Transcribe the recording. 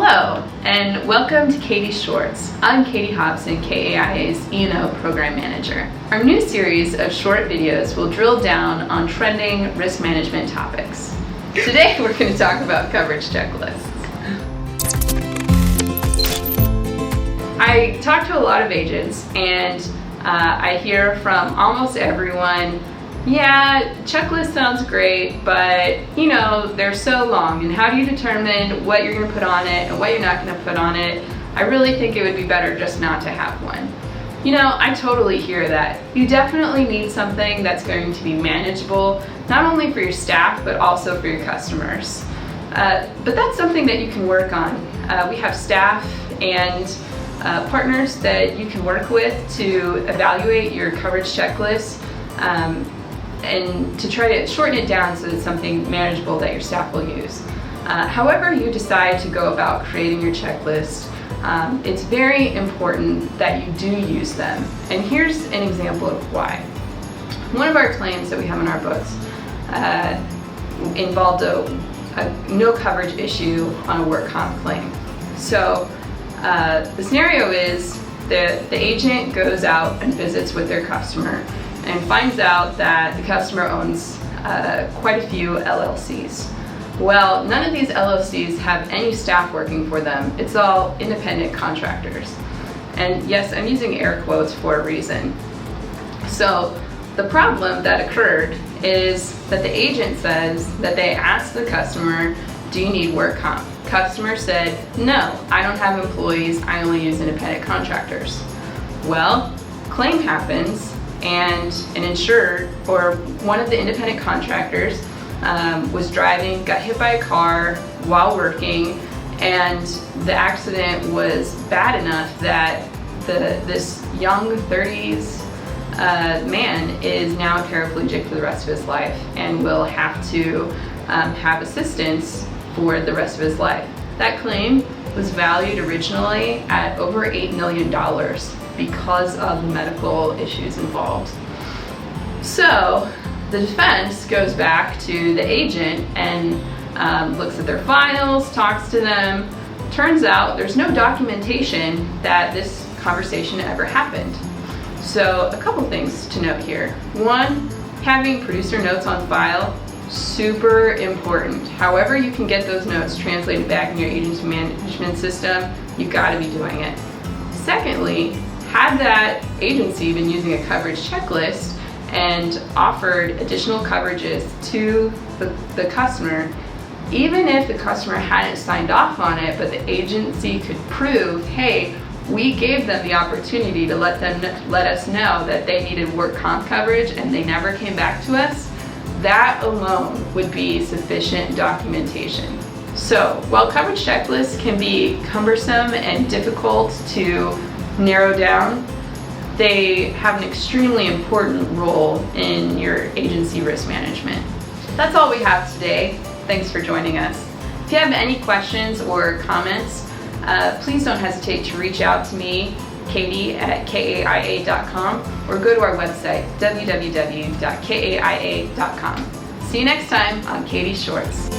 Hello, and welcome to Katie's Shorts. I'm Katie Hobson, KAIA's E&O Program Manager. Our new series of short videos will drill down on trending risk management topics. Today we're going to talk about coverage checklists. I talk to a lot of agents and I hear from almost everyone, yeah, checklist sounds great, but you know, they're so long, and how do you determine what you're going to put on it and what you're not going to put on it? I really think it would be better just not to have one. You know, I totally hear that. You definitely need something that's going to be manageable, not only for your staff, but also for your customers. But that's something that you can work on. We have staff and partners that you can work with to evaluate your coverage checklist and to try to shorten it down so it's something manageable that your staff will use. However you decide to go about creating your checklist, it's very important that you do use them. And here's an example of why. One of our claims that we have in our books involved a no coverage issue on a work comp claim. So the scenario is that the agent goes out and visits with their customer and finds out that the customer owns quite a few LLCs. Well, none of these LLCs have any staff working for them. It's all independent contractors. And yes, I'm using air quotes for a reason. So the problem that occurred is that the agent says that they asked the customer, do you need work comp? Customer said, no, I don't have employees, I only use independent contractors. Well, claim happens, and an insured, or one of the independent contractors, was driving, got hit by a car while working, and the accident was bad enough that this young 30s man is now paraplegic for the rest of his life and will have to have assistance for the rest of his life. That claim was valued originally at over $8 million because of the medical issues involved. So the defense goes back to the agent and looks at their files, talks to them. Turns out there's no documentation that this conversation ever happened. So a couple things to note here. One, having producer notes on file, super important. However you can get those notes translated back in your agency management system, you've got to be doing it. Secondly, had that agency been using a coverage checklist and offered additional coverages to the customer, even if the customer hadn't signed off on it, but the agency could prove, hey, we gave them the opportunity to let us know that they needed work comp coverage and they never came back to us, that alone would be sufficient documentation. So while coverage checklists can be cumbersome and difficult to narrow down, they have an extremely important role in your agency risk management. That's all we have today. Thanks for joining us. If you have any questions or comments, please don't hesitate to reach out to me, Katie at KAIA.com, or go to our website, www.kaia.com. See you next time on Katie's Shorts.